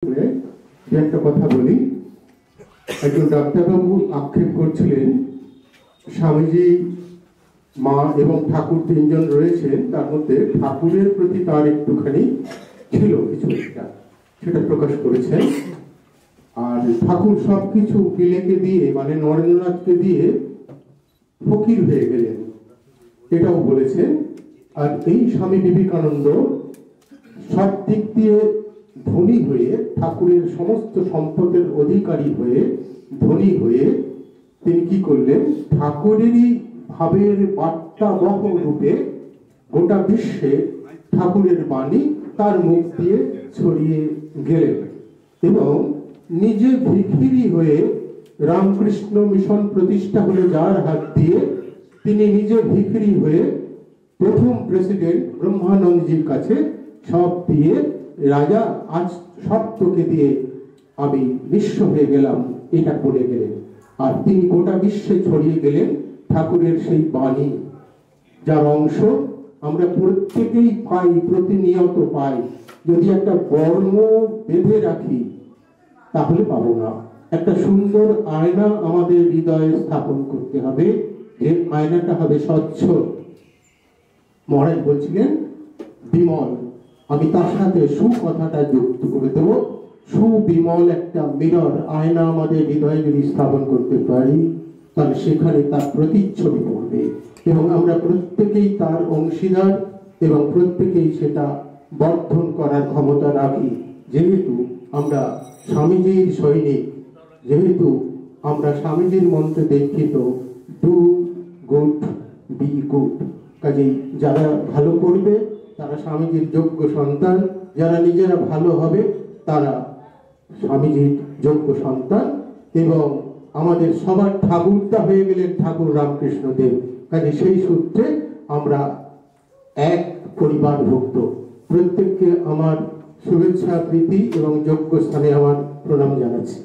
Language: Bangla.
একটা কথা বলি। একজন ডাক্তারবাবু আক্ষেপ করছিলেন স্বামীজি, মা এবং ঠাকুর তিনজন রয়েছেন, তার মধ্যে ঠাকুরের প্রতি তার একটুখানি ছিল কিছু একটা, সেটা প্রকাশ করেছেন। আর ঠাকুর সবকিছু পিলেকে দিয়ে, মানে নরেন্দ্রনাথকে দিয়ে ফকির হয়ে গেলেন, এটাও বলেছেন। আর এই স্বামী বিবেকানন্দ সব দিক দিয়ে ধনী হয়ে, ঠাকুরের সমস্ত সম্পদের অধিকারী হয়ে, ধনী হয়ে তিনি কি করলেন, ঠাকুরেরই ভাবের বার্তাবহ রূপে গোটা বিশ্বে ঠাকুরের বাণী তার মুখ দিয়ে ছড়িয়ে গেলেন এবং নিজে ভিখিরি হয়ে, রামকৃষ্ণ মিশন প্রতিষ্ঠা হলো যার হাত দিয়ে, তিনি নিজে ভিখিরি হয়ে প্রথম প্রেসিডেন্ট ব্রহ্মানন্দজির কাছে সব দিয়ে, রাজা আজ সব তোকে দিয়ে আমি নিঃস্ব হয়ে গেলাম, এটা বলে গেলেন। আর তিনি গোটা বিশ্বে ছড়িয়ে গেলেন ঠাকুরের সেই বাণী, যার অংশ আমরা প্রত্যেকেই পাই, প্রতিনিয়ত পাই। যদি একটা বর্ম বেঁধে রাখি তাহলে পাবো না। একটা সুন্দর আয়না আমাদের হৃদয়ে স্থাপন করতে হবে, যে আয়নাটা হবে স্বচ্ছ। মহারাজ বলছিলেন বিমল, আমি তার সাথে সু কথাটা যুক্ত করে দেবো। সুবিমল একটা মিরর, আয়না আমাদের হৃদয়ে যদি স্থাপন করতে পারি, তাহলে সেখানে তার প্রতিচ্ছবি পড়বে এবং আমরা প্রত্যেকেই তার অংশীদার এবং প্রত্যেকেই সেটা বর্ধন করার ক্ষমতা রাখি। যেহেতু আমরা স্বামীজির সৈনিক, যেহেতু আমরা স্বামীজির মন্ত্রে দীক্ষিত, ডু গুড বি গুড, কাজেই যারা ভালো করবে তারা স্বামীজির যোগ্য সন্তান, যারা নিজেরা ভালো হবে তারা স্বামীজির যোগ্য সন্তান। এবং আমাদের সবার ঠাকুরটা হয়ে গেলেন ঠাকুর রামকৃষ্ণ দেব। কাজে সেই সূত্রে আমরা এক পরিবারভুক্ত। প্রত্যেককে আমার শুভেচ্ছা, প্রীতি এবং যোগ্য স্থানে আমার প্রণাম জানাচ্ছি।